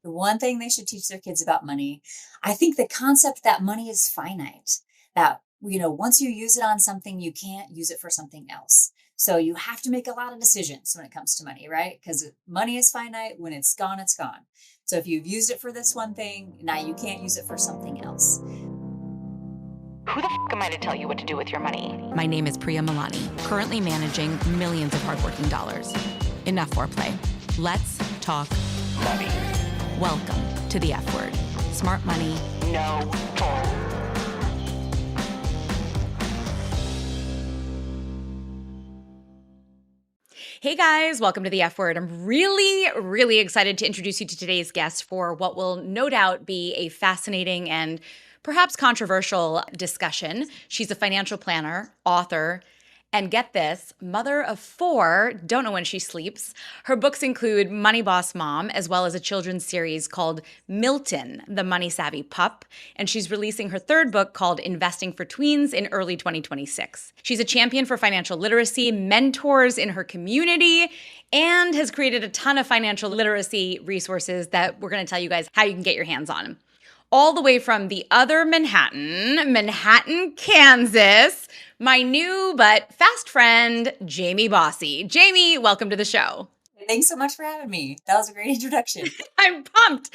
The one thing they should teach their kids about money, I think the concept that money is finite, that, once you use it on something, you can't use it for something else. So you have to make a lot of decisions when it comes to money, right? Because money is finite. When it's gone, it's gone. So if you've used it for this one thing, now you can't use it for something else. Who the am I to tell you what to do with your money? My name is Priya, currently managing millions of hardworking dollars. Enough foreplay. Let's talk money. Welcome to the F word. Smart money, no bull. Hey guys, welcome to the F word. I'm really excited to introduce you to today's guest for what will no doubt be a fascinating and perhaps controversial discussion. She's a financial planner, author, and get this, mother of 4, don't know when she sleeps. Her books include Money Boss Mom, as well as a children's series called Milton, the Money Savvy Pup. And she's releasing her 3rd book called Investing for Tweens in early 2026. She's a champion for financial literacy, mentors in her community, and has created a ton of financial literacy resources that we're going to tell you guys how you can get your hands on. All the way from the other Manhattan, Kansas, my new but fast friend, Jamie Bosse. Jamie, welcome to the show. Thanks so much for having me. That was a great introduction. I'm pumped.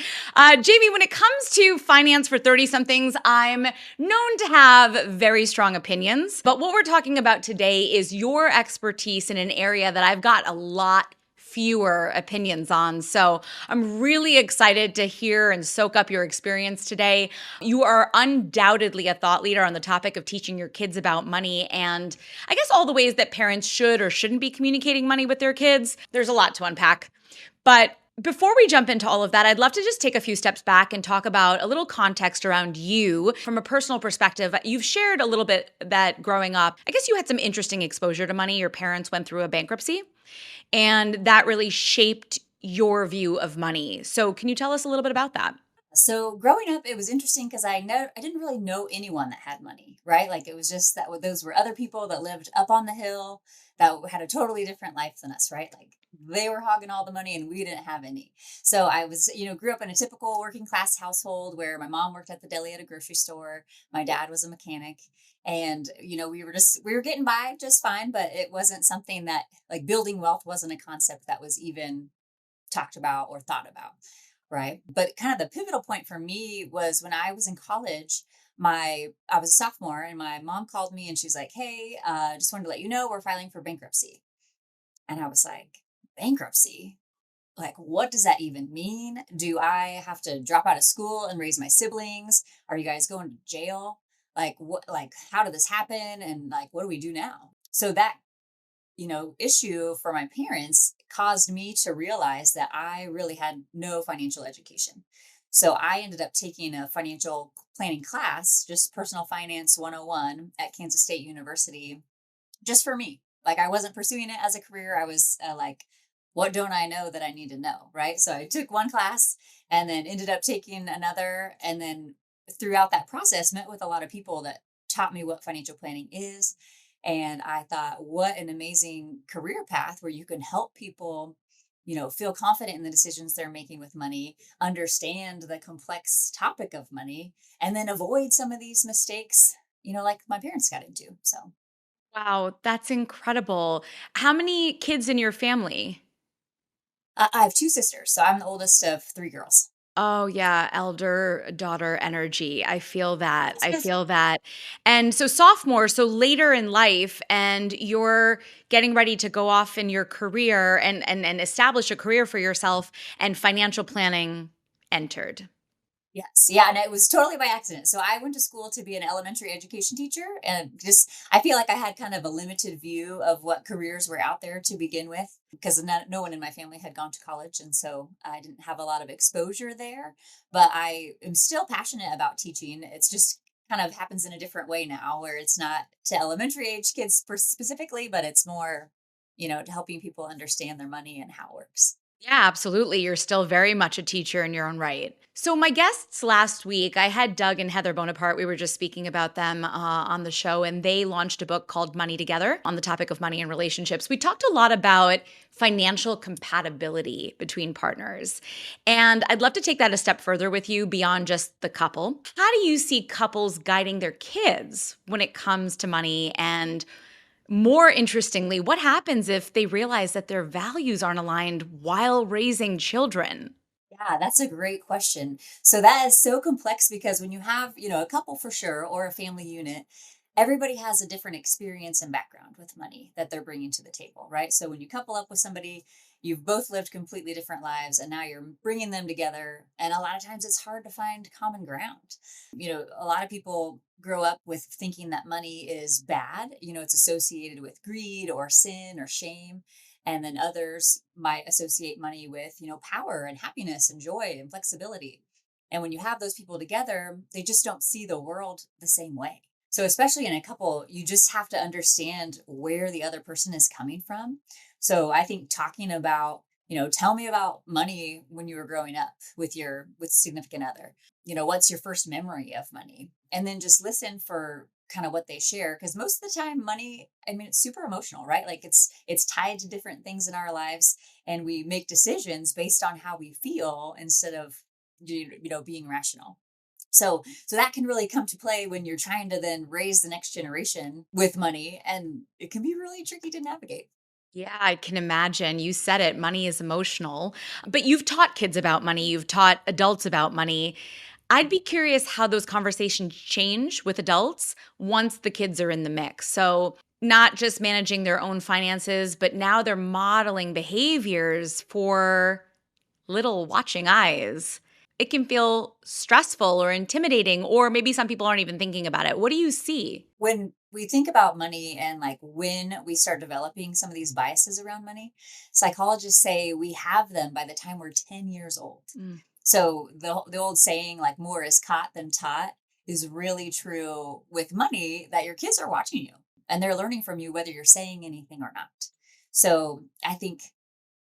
Jamie, when it comes to finance for 30-somethings, I'm known to have very strong opinions. But what we're talking about today is your expertise in an area that I've got a lot fewer opinions on. So I'm really excited to hear and soak up your experience today. You are undoubtedly a thought leader on the topic of teaching your kids about money and I guess all the ways that parents should or shouldn't be communicating money with their kids. There's a lot to unpack. But before we jump into all of that, I'd love to just take a few steps back and talk about a little context around you from a personal perspective. You've shared a little bit that growing up, I guess you had some interesting exposure to money. Your parents went through a bankruptcy, and that really shaped your view of money. So can you tell us a little bit about that? So growing up, it was interesting because I didn't really know anyone that had money, right? Like it was just that those were other people that lived up on the hill that had a totally different life than us, right? Like they were hogging all the money and we didn't have any. So I was, grew up in a typical working class household where my mom worked at the deli at a grocery store. My dad was a mechanic. And, we were getting by just fine, but it wasn't something that like building wealth wasn't a concept that was even talked about or thought about. Right. But kind of the pivotal point for me was when I was in college, I was a sophomore and my mom called me and she's like, hey, just wanted to let you know we're filing for bankruptcy. And I was like, bankruptcy? Like, what does that even mean? Do I have to drop out of school and raise my siblings? Are you guys going to jail? Like, how did this happen? And like, what do we do now? So that issue for my parents caused me to realize that I really had no financial education. So I ended up taking a financial planning class, just personal finance 101 at Kansas State University, just for me. Like I wasn't pursuing it as a career. I was like, what don't I know that I need to know? Right. So I took one class and then ended up taking another. And then throughout that process, met with a lot of people that taught me what financial planning is. And I thought, what an amazing career path where you can help people, feel confident in the decisions they're making with money, understand the complex topic of money, and then avoid some of these mistakes, like my parents got into. So, Wow, that's incredible. How many kids in your family? I have 2 sisters. So I'm the oldest of 3 girls. Oh, yeah, elder daughter energy. I feel that. I Yes. feel that. And so sophomore, so later in life, and you're getting ready to go off in your career and establish a career for yourself, and financial planning entered. Yes. Yeah. And it was totally by accident. So I went to school to be an elementary education teacher and just, I feel like I had kind of a limited view of what careers were out there to begin with because no one in my family had gone to college. And so I didn't have a lot of exposure there, but I am still passionate about teaching. It's just kind of happens in a different way now where it's not to elementary age kids specifically, but it's more, to helping people understand their money and how it works. Yeah, absolutely. You're still very much a teacher in your own right. So, my guests last week, I had Doug and Heather Bonaparte. We were just speaking about them on the show, and they launched a book called Money Together on the topic of money and relationships. We talked a lot about financial compatibility between partners. And I'd love to take that a step further with you beyond just the couple. How do you see couples guiding their kids when it comes to money? And more interestingly, what happens if they realize that their values aren't aligned while raising children? Yeah, that's a great question. So that is so complex because when you have, a couple for sure or a family unit, everybody has a different experience and background with money that they're bringing to the table, right? So when you couple up with somebody, you've both lived completely different lives and now you're bringing them together. And a lot of times it's hard to find common ground. A lot of people grow up with thinking that money is bad, it's associated with greed or sin or shame. And then others might associate money with, power and happiness and joy and flexibility. And when you have those people together, they just don't see the world the same way. So, especially in a couple, you just have to understand where the other person is coming from. So, I think talking about, tell me about money when you were growing up with significant other. What's your first memory of money? And then just listen for kind of what they share, because most of the time money, I mean, it's super emotional, right? Like it's tied to different things in our lives, and we make decisions based on how we feel instead of being rational. So that can really come to play when you're trying to then raise the next generation with money, and it can be really tricky to navigate. Yeah, I can imagine. You said it, money is emotional. But you've taught kids about money, you've taught adults about money. I'd be curious how those conversations change with adults once the kids are in the mix. So, not just managing their own finances, but now they're modeling behaviors for little watching eyes. It can feel stressful or intimidating, or maybe some people aren't even thinking about it. What do you see? When we think about money and like when we start developing some of these biases around money, psychologists say we have them by the time we're 10 years old. Mm. So the old saying, like, more is caught than taught, is really true with money, that your kids are watching you and they're learning from you whether you're saying anything or not. So I think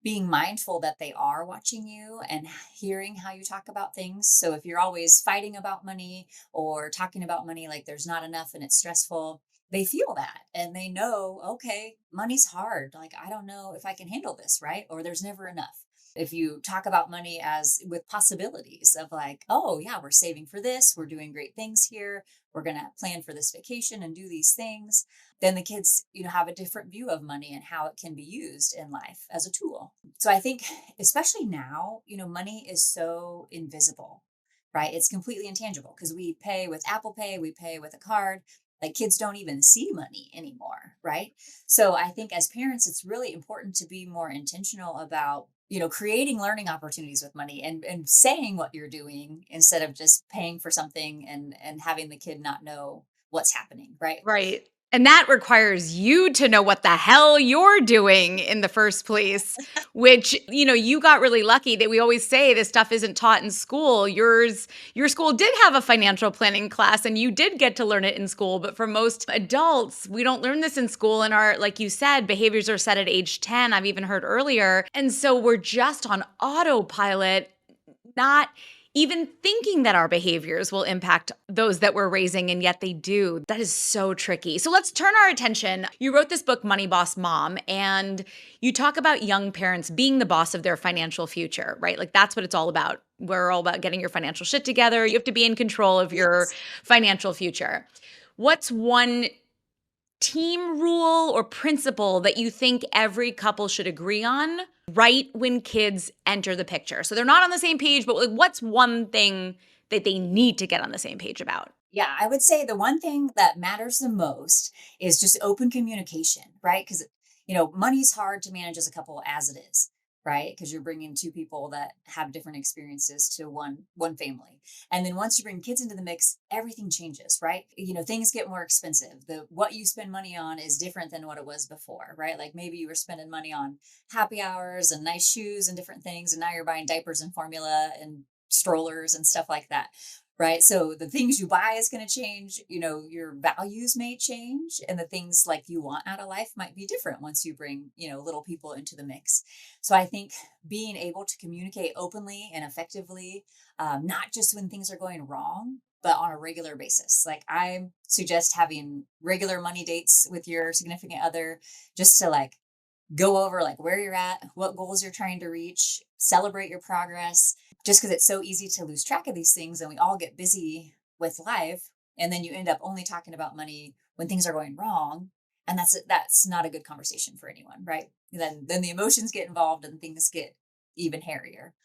being mindful that they are watching you and hearing how you talk about things. So if you're always fighting about money or talking about money like there's not enough and it's stressful, they feel that and they know, okay, money's hard. Like, I don't know if I can handle this, right? Or there's never enough. If you talk about money as with possibilities of like, oh, yeah, we're saving for this, we're doing great things here, we're going to plan for this vacation and do these things, then the kids, have a different view of money and how it can be used in life as a tool. So I think, especially now, money is so invisible, right? It's completely intangible because we pay with Apple Pay, we pay with a card. Like, kids don't even see money anymore, right? So I think as parents, it's really important to be more intentional about, creating learning opportunities with money and saying what you're doing instead of just paying for something and having the kid not know what's happening, right? Right. And that requires you to know what the hell you're doing in the first place, which, you got really lucky that we always say this stuff isn't taught in school. Your school did have a financial planning class and you did get to learn it in school. But for most adults, we don't learn this in school. And like you said, behaviors are set at age 10. I've even heard earlier. And so we're just on autopilot, not even thinking that our behaviors will impact those that we're raising, and yet they do. That is so tricky. So let's turn our attention. You wrote this book, Money Boss Mom, and you talk about young parents being the boss of their financial future, right? Like, that's what it's all about. We're all about getting your financial shit together. You have to be in control of your Yes. financial future. What's one team rule or principle that you think every couple should agree on right when kids enter the picture? So they're not on the same page, but like, what's one thing that they need to get on the same page about? Yeah, I would say the one thing that matters the most is just open communication, right? Because, money's hard to manage as a couple as it is, right? Because you're bringing two people that have different experiences to one family. And then once you bring kids into the mix, everything changes, right? Things get more expensive. The what you spend money on is different than what it was before, right? Like, maybe you were spending money on happy hours and nice shoes and different things, and now you're buying diapers and formula and strollers and stuff like that. Right. So the things you buy is going to change, your values may change, and the things like you want out of life might be different once you bring, little people into the mix. So I think being able to communicate openly and effectively, not just when things are going wrong, but on a regular basis. Like I suggest having regular money dates with your significant other, just to like go over like where you're at, what goals you're trying to reach, celebrate your progress, just because it's so easy to lose track of these things and we all get busy with life. And then you end up only talking about money when things are going wrong. And that's not a good conversation for anyone, right? Then the emotions get involved and things get even hairier.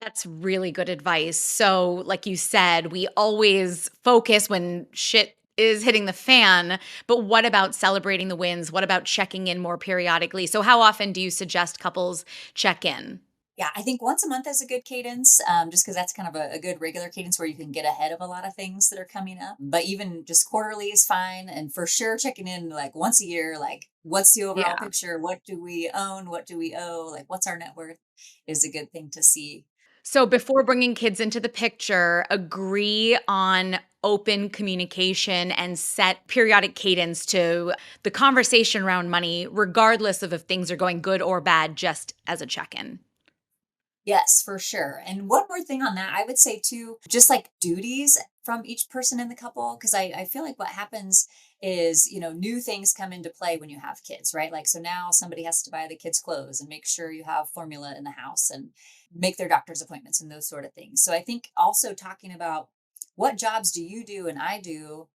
That's really good advice. So, like you said, we always focus when shit is hitting the fan, but what about celebrating the wins? What about checking in more periodically? So, how often do you suggest couples check in? Yeah, I think once a month is a good cadence, just because that's kind of a good regular cadence where you can get ahead of a lot of things that are coming up. But even just quarterly is fine. And for sure, checking in like once a year, like what's the overall Yeah. picture? What do we own? What do we owe? Like what's our net worth is a good thing to see. So, before bringing kids into the picture, agree on open communication and set periodic cadence to the conversation around money, regardless of if things are going good or bad, just as a check in. Yes, for sure. And one more thing on that, I would say too, just like duties from each person in the couple, because I feel like what happens is, new things come into play when you have kids, right? Like, so now somebody has to buy the kids clothes and make sure you have formula in the house and make their doctor's appointments and those sort of things. So I think also talking about what jobs do you do and I do,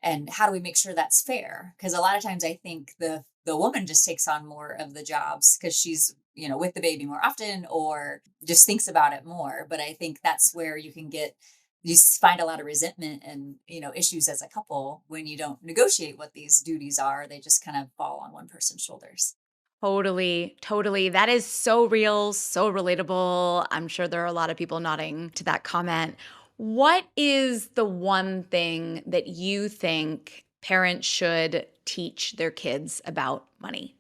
and how do we make sure that's fair? Because a lot of times I think the woman just takes on more of the jobs because she's with the baby more often or just thinks about it more. But I think that's where find a lot of resentment and issues as a couple when you don't negotiate what these duties are. They just kind of fall on one person's shoulders. Totally, totally. That is so real, so relatable. I'm sure there are a lot of people nodding to that comment. What is the one thing that you think parents should teach their kids about money?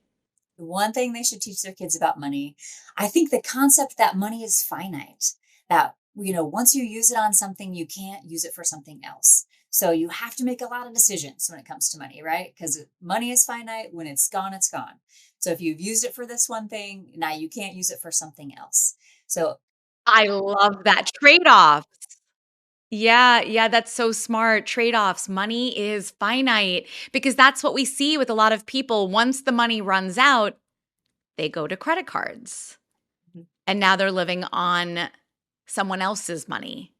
The one thing they should teach their kids about money, I think the concept that money is finite, that, once you use it on something, you can't use it for something else. So you have to make a lot of decisions when it comes to money, right? Because money is finite. When it's gone, it's gone. So if you've used it for this one thing, now you can't use it for something else. So I love that trade off. Yeah, yeah, that's so smart. Trade-offs. Money is finite because that's what we see with a lot of people. Once the money runs out, they go to credit cards. mhm, And now they're living on someone else's money.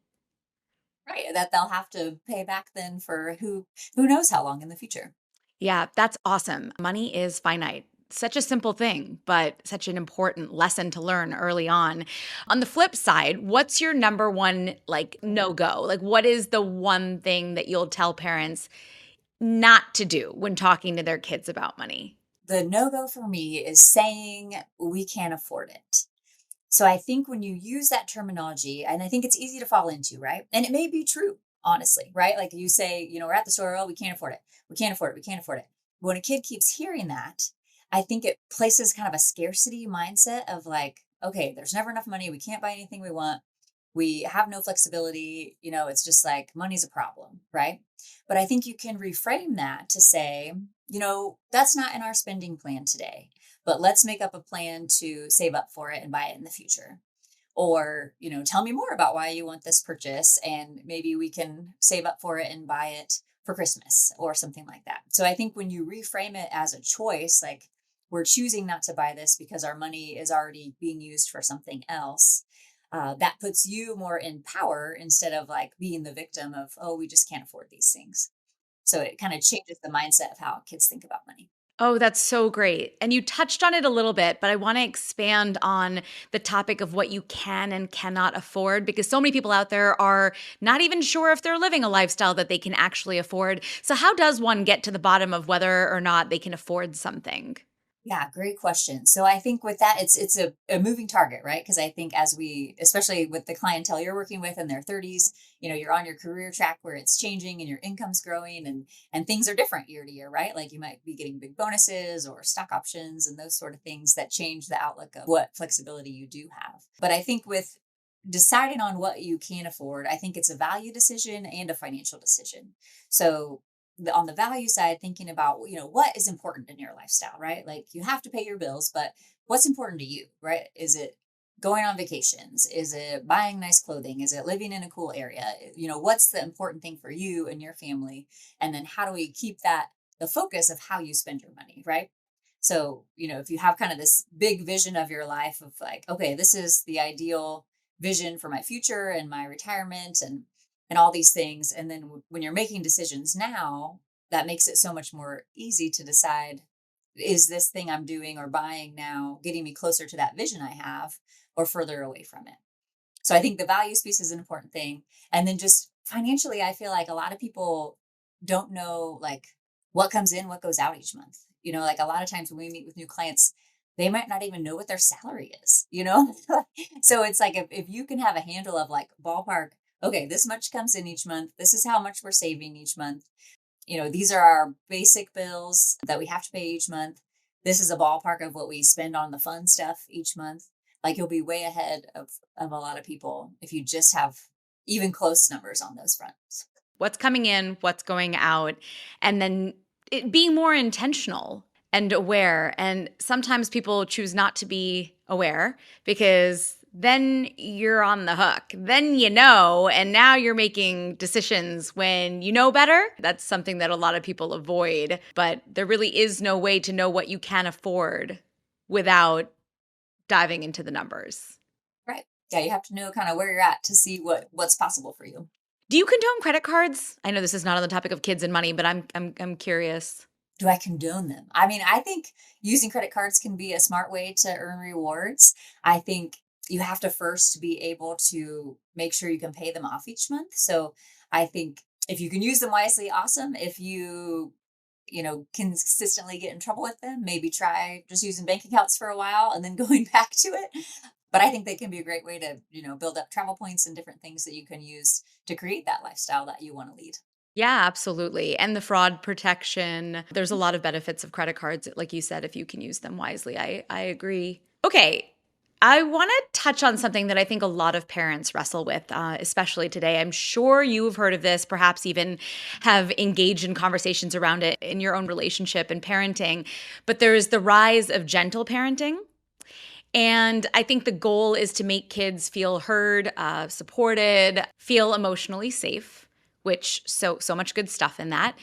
right, that they'll have to pay back then for who knows how long in the future. Yeah, that's awesome. Money is finite. Such a simple thing, but such an important lesson to learn early on. On the flip side, what's your number one like no go? Like what is the one thing that you'll tell parents not to do when talking to their kids about money? The no go for me is saying we can't afford it. So I think when you use that terminology, and I think it's easy to fall into, right? And it may be true, honestly, right? Like you say, we're at the store, oh, we can't afford it. We can't afford it. We can't afford it. When a kid keeps hearing that, I think it places kind of a scarcity mindset of like, okay, there's never enough money. We can't buy anything we want. We have no flexibility. It's just like money's a problem, right? But I think you can reframe that to say, that's not in our spending plan today, but let's make up a plan to save up for it and buy it in the future. Or, tell me more about why you want this purchase and maybe we can save up for it and buy it for Christmas or something like that. So I think when you reframe it as a choice, like we're choosing not to buy this because our money is already being used for something else, that puts you more in power instead of like being the victim of, oh, we just can't afford these things. So it kind of changes the mindset of how kids think about money. Oh, that's so great. And you touched on it a little bit, but I want to expand on the topic of what you can and cannot afford because so many people out there are not even sure if they're living a lifestyle that they can actually afford. So, how does one get to the bottom of whether or not they can afford something? Yeah, great question. So I think with that, it's a moving target, right? Because I think as we, especially with the clientele you're working with in their 30s, you're on your career track where it's changing and your income's growing and things are different year to year, right? Like you might be getting big bonuses or stock options and those sort of things that change the outlook of what flexibility you do have. But I think with deciding on what you can afford, I think it's a value decision and a financial decision. So on the value side, thinking about, what is important in your lifestyle, right? Like you have to pay your bills, but what's important to you, right? Is it going on vacations? Is it buying nice clothing? Is it living in a cool area? What's the important thing for you and your family? And then how do we keep that the focus of how you spend your money, right? So, if you have kind of this big vision of your life of like, okay, this is the ideal vision for my future and my retirement and all these things, and then when you're making decisions now, that makes it so much more easy to decide, is this thing I'm doing or buying now getting me closer to that vision I have or further away from it? So I think the values piece is an important thing. And then just financially, I feel like a lot of people don't know like what comes in, what goes out each month. Like a lot of times when we meet with new clients, they might not even know what their salary is. So it's like if you can have a handle of like ballpark, okay, this much comes in each month. This is how much we're saving each month. These are our basic bills that we have to pay each month. This is a ballpark of what we spend on the fun stuff each month. Like you'll be way ahead of a lot of people if you just have even close numbers on those fronts. What's coming in, what's going out, and then being more intentional and aware. And sometimes people choose not to be aware because then you're on the hook. Then and now you're making decisions when you know better. That's something that a lot of people avoid, but there really is no way to know what you can afford without diving into the numbers. Right. Yeah, you have to know kind of where you're at to see what's possible for you. Do you condone credit cards? I know this is not on the topic of kids and money, but I'm curious. Do I condone them? I mean, I think using credit cards can be a smart way to earn rewards. I think you have to first be able to make sure you can pay them off each month. So I think if you can use them wisely, awesome. If consistently get in trouble with them, maybe try just using bank accounts for a while and then going back to it. But I think they can be a great way to, build up travel points and different things that you can use to create that lifestyle that you want to lead. Yeah, absolutely. And the fraud protection. There's a lot of benefits of credit cards, like you said, if you can use them wisely. I agree. Okay. I want to touch on something that I think a lot of parents wrestle with, especially today. I'm sure you've heard of this, perhaps even have engaged in conversations around it in your own relationship and parenting. But there is the rise of gentle parenting. And I think the goal is to make kids feel heard, supported, feel emotionally safe, which so much good stuff in that.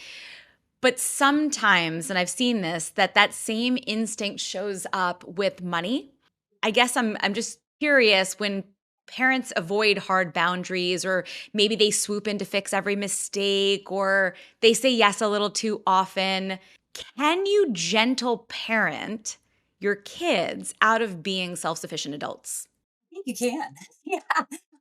But sometimes, and I've seen this, that same instinct shows up with money. I guess I'm just curious when parents avoid hard boundaries, or maybe they swoop in to fix every mistake, or they say yes a little too often. Can you gentle parent your kids out of being self-sufficient adults? I think you can. Yeah.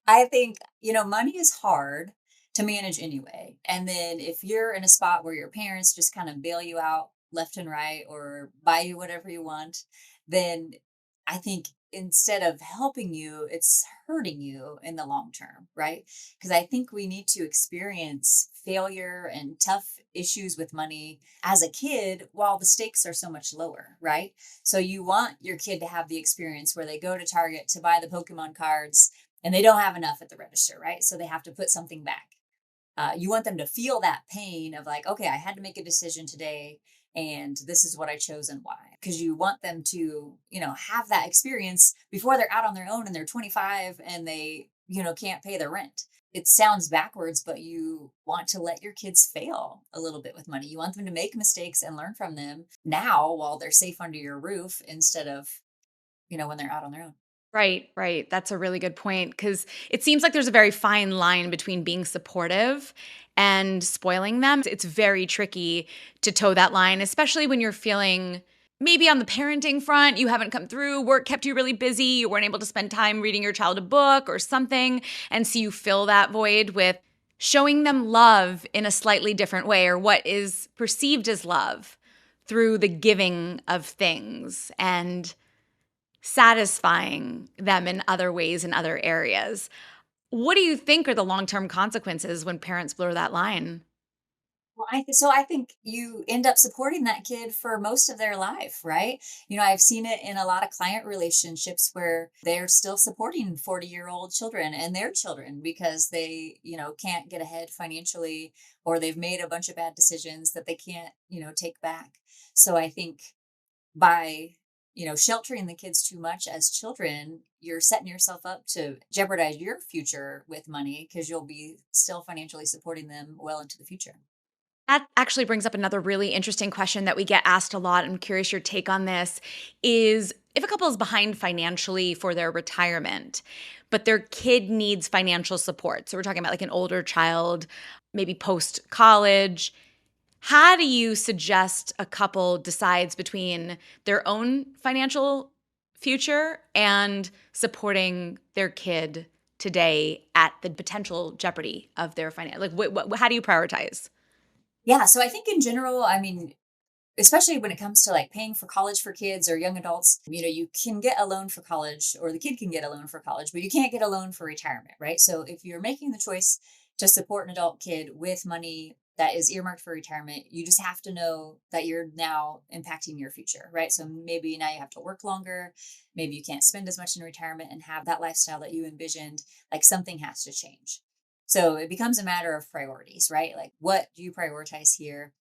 I think, money is hard to manage anyway. And then if you're in a spot where your parents just kind of bail you out left and right or buy you whatever you want, then I think instead of helping you, it's hurting you in the long term, right? Because I think we need to experience failure and tough issues with money as a kid while the stakes are so much lower, right? So you want your kid to have the experience where they go to Target to buy the Pokemon cards and they don't have enough at the register, right? So they have to put something back. You want them to feel that pain of like, okay, I had to make a decision today and this is what I chose and why. Because you want them to, have that experience before they're out on their own and they're 25 and they, can't pay their rent. It sounds backwards, but you want to let your kids fail a little bit with money. You want them to make mistakes and learn from them now while they're safe under your roof instead of, when they're out on their own. Right, right. That's a really good point because it seems like there's a very fine line between being supportive and spoiling them. It's very tricky to toe that line, especially when you're feeling maybe on the parenting front, you haven't come through, work kept you really busy, you weren't able to spend time reading your child a book or something. And so you fill that void with showing them love in a slightly different way, or what is perceived as love through the giving of things and satisfying them in other ways in other areas. What do you think are the long-term consequences when parents blur that line? Well, I think you end up supporting that kid for most of their life, right? I've seen it in a lot of client relationships where they're still supporting 40-year-old children and their children because they, can't get ahead financially, or they've made a bunch of bad decisions that they can't, take back. So I think by, sheltering the kids too much as children, you're setting yourself up to jeopardize your future with money because you'll be still financially supporting them well into the future. That actually brings up another really interesting question that we get asked a lot. I'm curious your take on this is if a couple is behind financially for their retirement, but their kid needs financial support. So we're talking about like an older child, maybe post college. How do you suggest a couple decides between their own financial future and supporting their kid today at the potential jeopardy of their finance? Like, how do you prioritize? Yeah, so I think in general, I mean, especially when it comes to like paying for college for kids or young adults, you can get a loan for college, or the kid can get a loan for college, but you can't get a loan for retirement, right? So if you're making the choice to support an adult kid with money that is earmarked for retirement, you just have to know that you're now impacting your future, right? So maybe now you have to work longer, maybe you can't spend as much in retirement and have that lifestyle that you envisioned, like something has to change. So it becomes a matter of priorities, right? Like, what do you prioritize here?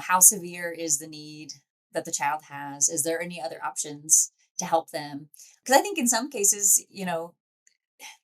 How severe is the need that the child has? Is there any other options to help them? Because I think in some cases,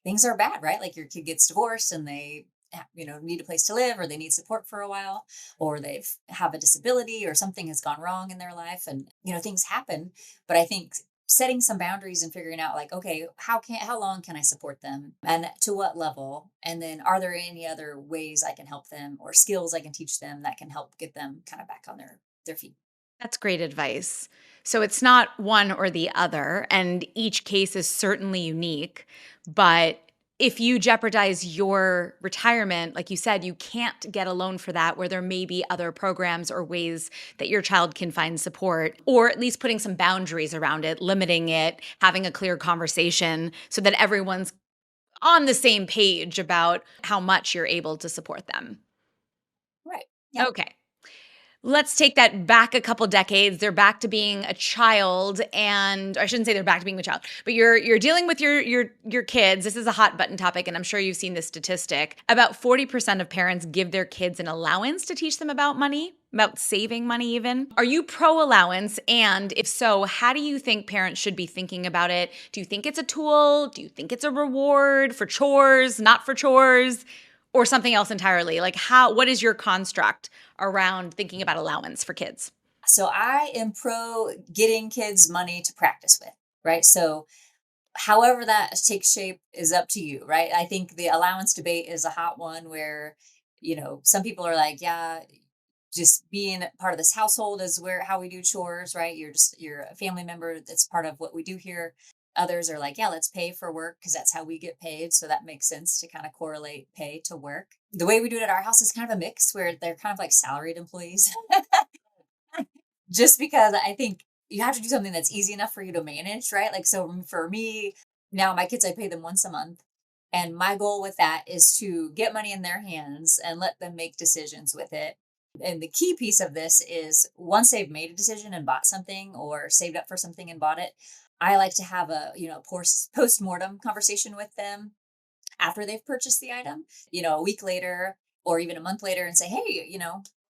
things are bad, right? Like your kid gets divorced and they need a place to live, or they need support for a while, or they've have a disability, or something has gone wrong in their life, and things happen. But I think setting some boundaries and figuring out, like, okay, how long can I support them, and to what level, and then are there any other ways I can help them, or skills I can teach them that can help get them kind of back on their feet. That's great advice. So it's not one or the other, and each case is certainly unique. But if you jeopardize your retirement, like you said, you can't get a loan for that, where there may be other programs or ways that your child can find support, or at least putting some boundaries around it, limiting it, having a clear conversation so that everyone's on the same page about how much you're able to support them. Right. Yeah. Okay. Let's take that back a couple decades. They're back to being a child, and I shouldn't say they're back to being a child, but you're dealing with your kids. This is a hot button topic, and I'm sure you've seen this statistic. About 40% of parents give their kids an allowance to teach them about money, about saving money even. Are you pro allowance? And if so, how do you think parents should be thinking about it? Do you think it's a tool? Do you think it's a reward for chores, not for chores? Or something else entirely? Like what is your construct around thinking about allowance for kids? So I am pro getting kids money to practice with, right? So however that takes shape is up to you, right? I think the allowance debate is a hot one where, some people are like, yeah, just being part of this household is where how we do chores, right? You're a family member. That's part of what we do here. Others are like, yeah, let's pay for work because that's how we get paid. So that makes sense to kind of correlate pay to work. The way we do it at our house is kind of a mix where they're kind of like salaried employees. Just because I think you have to do something that's easy enough for you to manage, right? Like, so for me, now my kids, I pay them once a month. And my goal with that is to get money in their hands and let them make decisions with it. And the key piece of this is once they've made a decision and bought something, or saved up for something and bought it, I like to have a, post-mortem conversation with them after they've purchased the item, a week later or even a month later, and say, hey,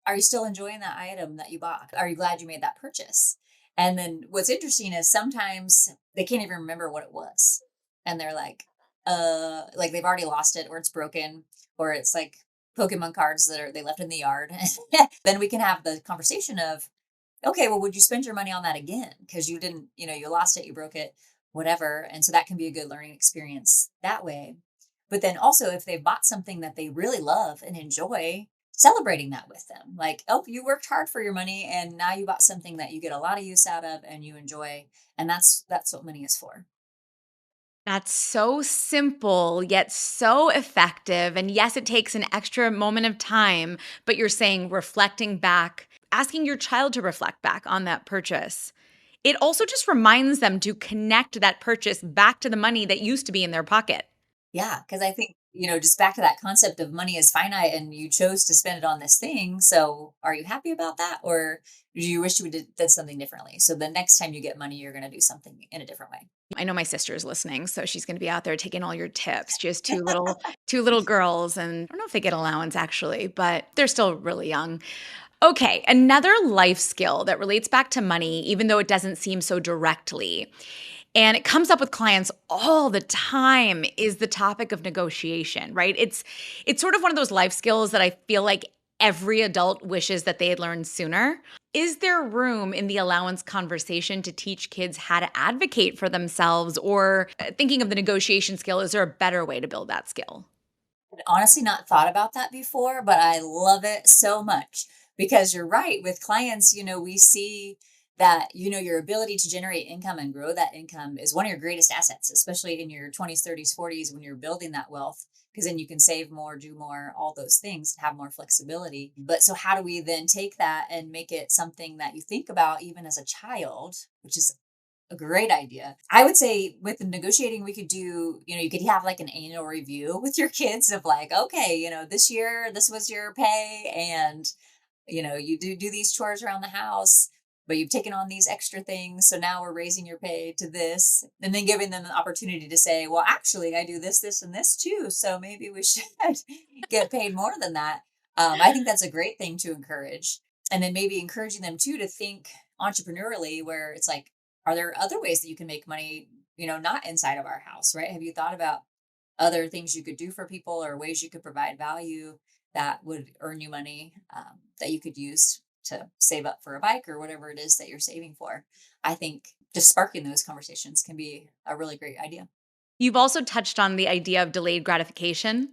are you still enjoying that item that you bought? Are you glad you made that purchase? And then what's interesting is sometimes they can't even remember what it was. And they're like they've already lost it, or it's broken, or it's like Pokemon cards they left in the yard. Then we can have the conversation of, okay, well, would you spend your money on that again? Because you didn't, you lost it, you broke it, whatever. And so that can be a good learning experience that way. But then also, if they bought something that they really love and enjoy, celebrating that with them. Like, oh, you worked hard for your money and now you bought something that you get a lot of use out of and you enjoy. And that's what money is for. That's so simple, yet so effective. And yes, it takes an extra moment of time, but you're saying reflecting back, asking your child to reflect back on that purchase. It also just reminds them to connect that purchase back to the money that used to be in their pocket. Yeah. Because I think just back to that concept of money is finite and you chose to spend it on this thing. So are you happy about that? Or do you wish you did something differently? So the next time you get money, you're going to do something in a different way. I know my sister is listening, so she's going to be out there taking all your tips. She has two little girls, and I don't know if they get allowance actually, but they're still really young. Okay, another life skill that relates back to money, even though it doesn't seem so directly, and it comes up with clients all the time, is the topic of negotiation, right? It's sort of one of those life skills that I feel like every adult wishes that they had learned sooner. Is there room in the allowance conversation to teach kids how to advocate for themselves? Or thinking of the negotiation skill, is there a better way to build that skill? I'd honestly not thought about that before, but I love it so much because you're right. With clients, we see that, your ability to generate income and grow that income is one of your greatest assets, especially in your 20s, 30s, 40s when you're building that wealth, because then you can save more, do more, all those things, have more flexibility. But so, how do we then take that and make it something that you think about even as a child, which is a great idea. I would say with the negotiating, we could do, you could have like an annual review with your kids of like, okay, this year, this was your pay. And, you do these chores around the house, but you've taken on these extra things. So now we're raising your pay to this and then giving them the opportunity to say, well, actually, I do this, this, and this too. So maybe we should get paid more than that. I think that's a great thing to encourage. And then maybe encouraging them too to think entrepreneurially, where it's like, are there other ways that you can make money, not inside of our house, right? Have you thought about other things you could do for people or ways you could provide value that would earn you money that you could use to save up for a bike or whatever it is that you're saving for? I think just sparking those conversations can be a really great idea. You've also touched on the idea of delayed gratification.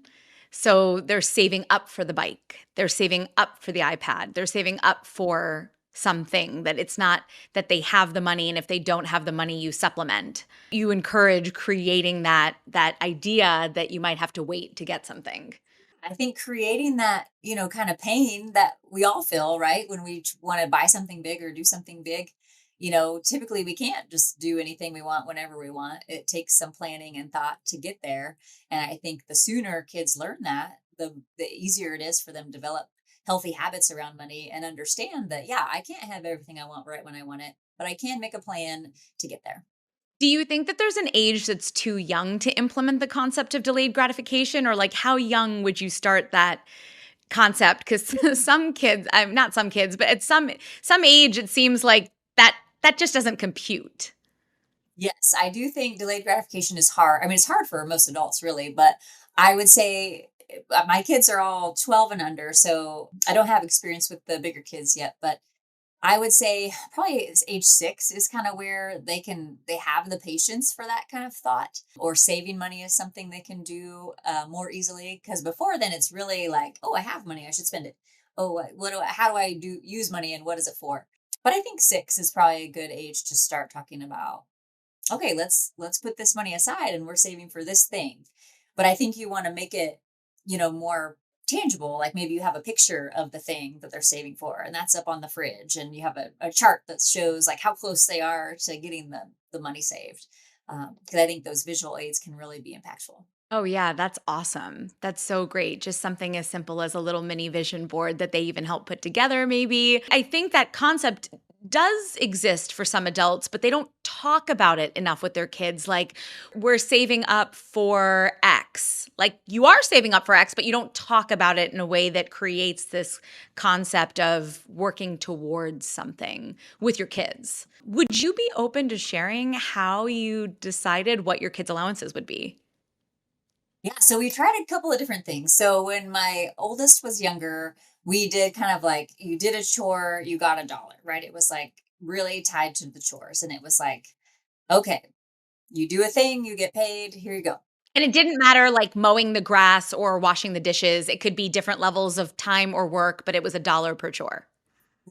So they're saving up for the bike, they're saving up for the iPad, they're saving up for something, that it's not that they have the money and if they don't have the money you supplement. You encourage creating that idea that you might have to wait to get something. I think creating that, kind of pain that we all feel, right? When we want to buy something big or do something big, typically we can't just do anything we want whenever we want. It takes some planning and thought to get there. And I think the sooner kids learn that, the easier it is for them to develop healthy habits around money and understand that, yeah, I can't have everything I want right when I want it, but I can make a plan to get there. Do you think that there's an age that's too young to implement the concept of delayed gratification, or like how young would you start that concept? Because some kids, I'm not some kids, but at some age, it seems like that just doesn't compute. Yes, I do think delayed gratification is hard. I mean, it's hard for most adults, really, but I would say my kids are all 12 and under, so I don't have experience with the bigger kids yet, but I would say probably it's age 6 is kind of where they have the patience for that kind of thought, or saving money is something they can do more easily. Because before then, it's really like, oh, I have money, I should spend it. Oh, how do I use money and what is it for? But I think 6 is probably a good age to start talking about, okay, let's put this money aside and we're saving for this thing. But I think you want to make it, more tangible. Like maybe you have a picture of the thing that they're saving for and that's up on the fridge, and you have a chart that shows like how close they are to getting the money saved. Because I think those visual aids can really be impactful. Oh, yeah, that's awesome. That's so great. Just something as simple as a little mini vision board that they even help put together, maybe. I think that concept does exist for some adults, but they don't talk about it enough with their kids. Like, we're saving up for X. Like, you are saving up for X, but you don't talk about it in a way that creates this concept of working towards something with your kids. Would you be open to sharing how you decided what your kids' allowances would be? Yeah, so we tried a couple of different things. So when my oldest was younger, we did kind of like, you did a chore, you got $1, right? It was like really tied to the chores. And it was like, okay, you do a thing, you get paid, here you go. And it didn't matter like mowing the grass or washing the dishes. It could be different levels of time or work, but it was $1 per chore.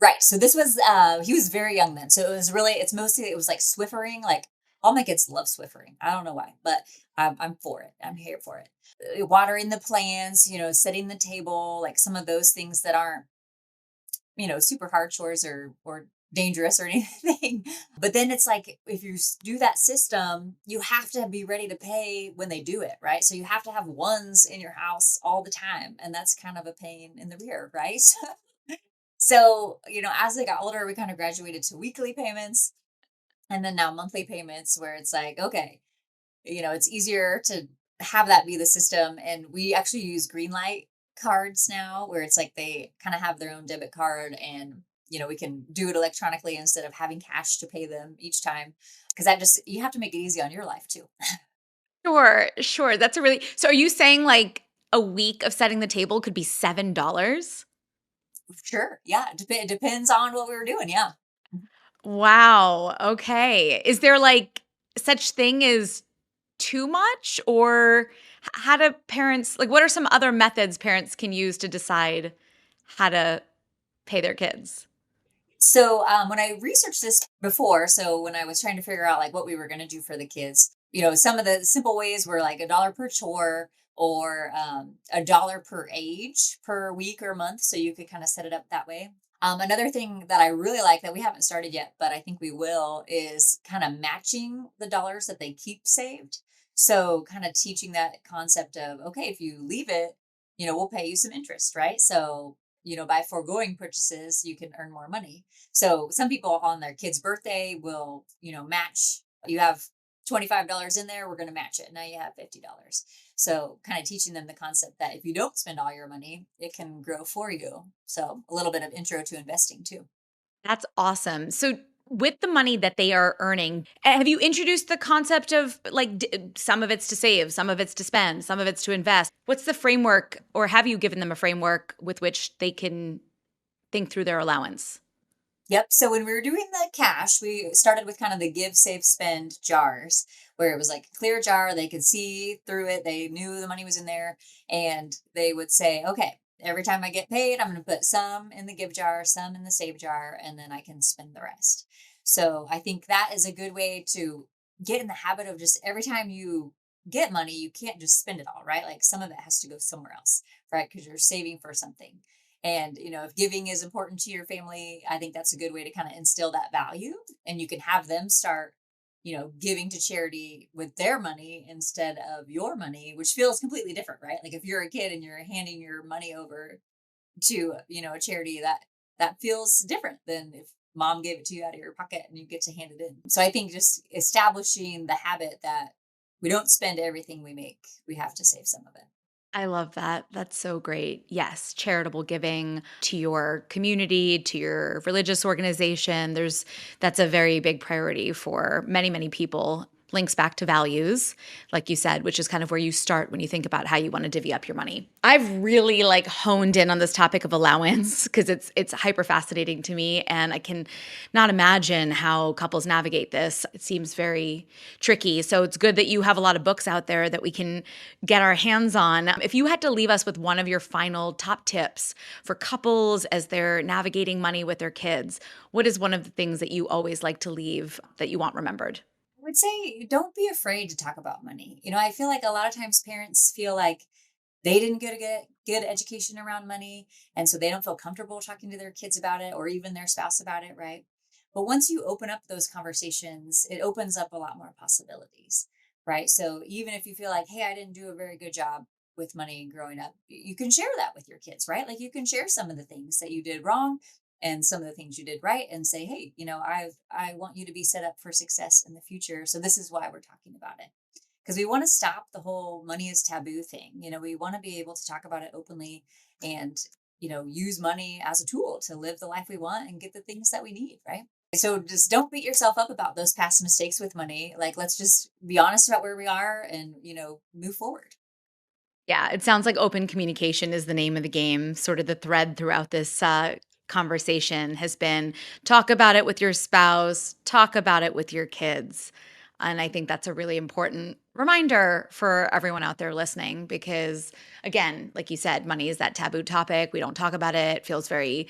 Right. So this was he was very young then. So it was like Swiffering. Like all my kids love Swiffering. I don't know why, but I'm for it. I'm here for it. Watering the plants, setting the table, like some of those things that aren't, super hard chores or dangerous or anything. But then it's like if you do that system, you have to be ready to pay when they do it, right? So you have to have ones in your house all the time, and that's kind of a pain in the rear, right? So, as I got older, we kind of graduated to weekly payments and then now monthly payments where it's like, okay, it's easier to have that be the system. And we actually use green light cards now where it's like they kind of have their own debit card and, we can do it electronically instead of having cash to pay them each time. Cause that just, you have to make it easy on your life too. Sure, sure. That's a really so are you saying like a week of setting the table could be $7? Sure. Yeah. It depends on what we were doing. Yeah. Wow. Okay. Is there like such thing as too much or how do parents like what are some other methods parents can use to decide how to pay their kids? So when I researched this before, so when I was trying to figure out like what we were going to do for the kids, some of the simple ways were like $1 per chore or $1 per age per week or month. So you could kind of set it up that way. Another thing that I really like that we haven't started yet, but I think we will, is kind of matching the dollars that they keep saved. So kind of teaching that concept of, okay, if you leave it, we'll pay you some interest, right? So by foregoing purchases, you can earn more money. So some people on their kid's birthday will, match. You have $25 in there, we're going to match it. Now you have $50. So kind of teaching them the concept that if you don't spend all your money, it can grow for you. So a little bit of intro to investing too. That's awesome. So with the money that they are earning, have you introduced the concept of like some of it's to save, some of it's to spend, some of it's to invest? What's the framework or have you given them a framework with which they can think through their allowance? Yep. So when we were doing the cash, we started with kind of the give, save, spend jars, where it was like a clear jar. They could see through it. They knew the money was in there. And they would say, okay, every time I get paid, I'm going to put some in the give jar, some in the save jar, and then I can spend the rest. So I think that is a good way to get in the habit of just every time you get money, you can't just spend it all, right? Like some of it has to go somewhere else, right? Because you're saving for something. And, if giving is important to your family, I think that's a good way to kind of instill that value. And you can have them start, giving to charity with their money instead of your money, which feels completely different, right? Like if you're a kid and you're handing your money over to, a charity, that feels different than if mom gave it to you out of your pocket and you get to hand it in. So I think just establishing the habit that we don't spend everything we make, we have to save some of it. I love that. That's so great. Yes, charitable giving to your community, to your religious organization. That's a very big priority for many, many people. Links back to values, like you said, which is kind of where you start when you think about how you want to divvy up your money. I've really like honed in on this topic of allowance because it's hyper fascinating to me and I can not imagine how couples navigate this. It seems very tricky. So it's good that you have a lot of books out there that we can get our hands on. If you had to leave us with one of your final top tips for couples as they're navigating money with their kids, what is one of the things that you always like to leave that you want remembered? I would say don't be afraid to talk about money. I feel like a lot of times parents feel like they didn't get a good education around money. And so they don't feel comfortable talking to their kids about it or even their spouse about it, right? But once you open up those conversations, it opens up a lot more possibilities, right? So even if you feel like, hey, I didn't do a very good job with money growing up, you can share that with your kids, right? Like you can share some of the things that you did wrong and some of the things you did right and say, hey, I want you to be set up for success in the future. So this is why we're talking about it. Because we want to stop the whole money is taboo thing. We want to be able to talk about it openly and, use money as a tool to live the life we want and get the things that we need, right? So just don't beat yourself up about those past mistakes with money. Like, let's just be honest about where we are and, move forward. Yeah, it sounds like open communication is the name of the game. Sort of the thread throughout this conversation has been talk about it with your spouse, talk about it with your kids. And I think that's a really important reminder for everyone out there listening because, again, like you said, money is that taboo topic. We don't talk about it. It feels very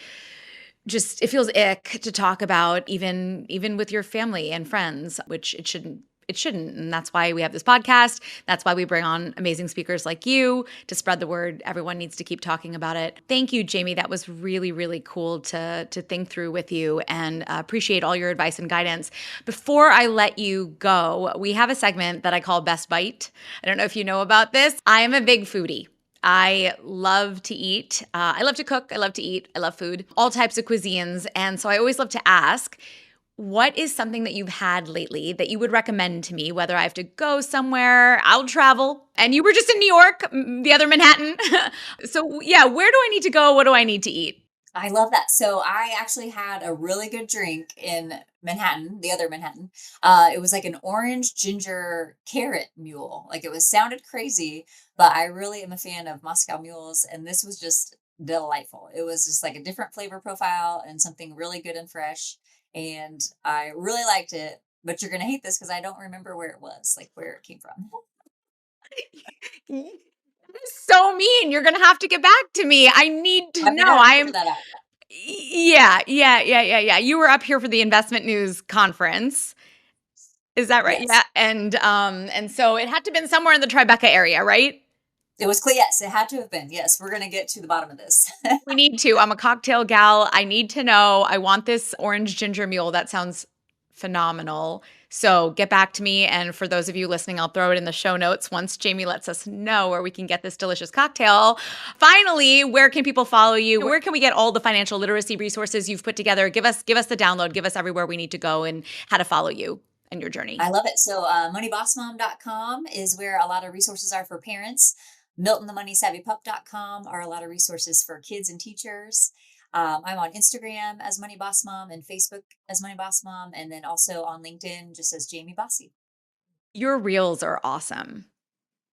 it feels ick to talk about even with your family and friends, which it shouldn't it shouldn't. And that's why we have this podcast. That's why we bring on amazing speakers like you to spread the word. Everyone needs to keep talking about it. Thank you, Jamie. That was really, really cool to think through with you, and appreciate all your advice and guidance. Before I let you go, we have a segment that I call Best Bite. I don't know if you know about this. I am a big foodie. I love to eat. I love to cook. I love to eat. I love food, all types of cuisines. And so I always love to ask, what is something that you've had lately that you would recommend to me, whether I have to go somewhere, I'll travel, and you were just in New York, the other Manhattan. So yeah, where do I need to go? What do I need to eat? I love that. So I actually had a really good drink in Manhattan, the other Manhattan. It was like an orange ginger carrot mule. Like, it was sounded crazy, but I really am a fan of Moscow mules, and this was just delightful. It was just like a different flavor profile and something really good and fresh, and I really liked it. But you're gonna hate this because I don't remember where it was, like where it came from. So mean. You're going to have to get back to me. I need to I'm know. gonna have to I'm figure that out. Yeah. You were up here for the investment news conference. Is that right? Yes. Yeah. And so it had to have been somewhere in the Tribeca area, right? It was clear. Yes, it had to have been. Yes, we're gonna get to the bottom of this. We need to. I'm a cocktail gal. I need to know. I want this orange ginger mule. That sounds phenomenal. So get back to me. And for those of you listening, I'll throw it in the show notes once Jamie lets us know where we can get this delicious cocktail. Finally, where can people follow you? Where can we get all the financial literacy resources you've put together? Give us the download. Give us everywhere we need to go and how to follow you and your journey. I love it. So moneybossmom.com is where a lot of resources are for parents. MiltonTheMoneySavvyPup.com are a lot of resources for kids and teachers. I'm on Instagram as Money Boss Mom and Facebook as Money Boss Mom, and then also on LinkedIn just as Jamie Bossy. Your reels are awesome,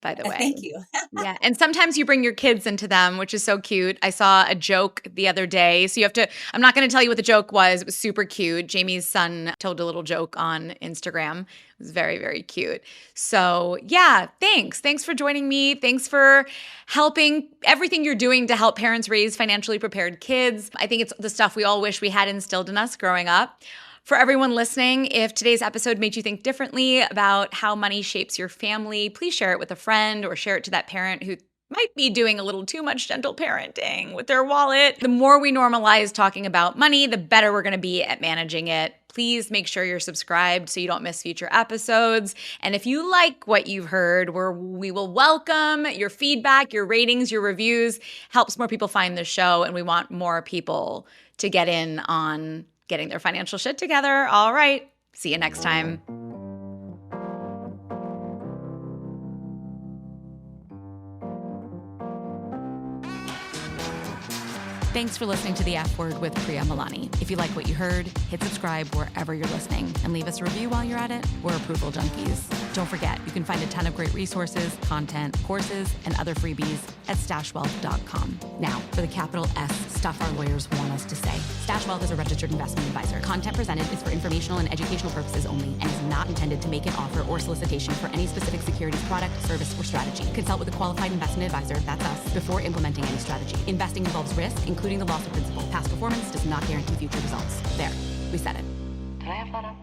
by the way. Thank you. Yeah. And sometimes you bring your kids into them, which is so cute. I saw a joke the other day. So I'm not going to tell you what the joke was. It was super cute. Jamie's son told a little joke on Instagram. It was very, very cute. So yeah, thanks. Thanks for joining me. Thanks for helping everything you're doing to help parents raise financially prepared kids. I think it's the stuff we all wish we had instilled in us growing up. For everyone listening, if today's episode made you think differently about how money shapes your family, please share it with a friend or share it to that parent who might be doing a little too much gentle parenting with their wallet. The more we normalize talking about money, the better we're going to be at managing it. Please make sure you're subscribed so you don't miss future episodes. And if you like what you've heard, we will welcome your feedback, your ratings, your reviews. Helps more people find the show, and we want more people to get in on getting their financial shit together. All right. See you next time. Thanks for listening to The F Word with Priya Milani. If you like what you heard, hit subscribe wherever you're listening and leave us a review while you're at it. We're approval junkies. Don't forget, you can find a ton of great resources, content, courses, and other freebies at stashwealth.com. Now, for the capital S stuff our lawyers want us to say. StashWealth is a registered investment advisor. Content presented is for informational and educational purposes only and is not intended to make an offer or solicitation for any specific securities, product, service, or strategy. Consult with a qualified investment advisor, that's us, before implementing any strategy. Investing involves risk, including the loss of principal. Past performance does not guarantee future results. There, we said it. Did I have fun?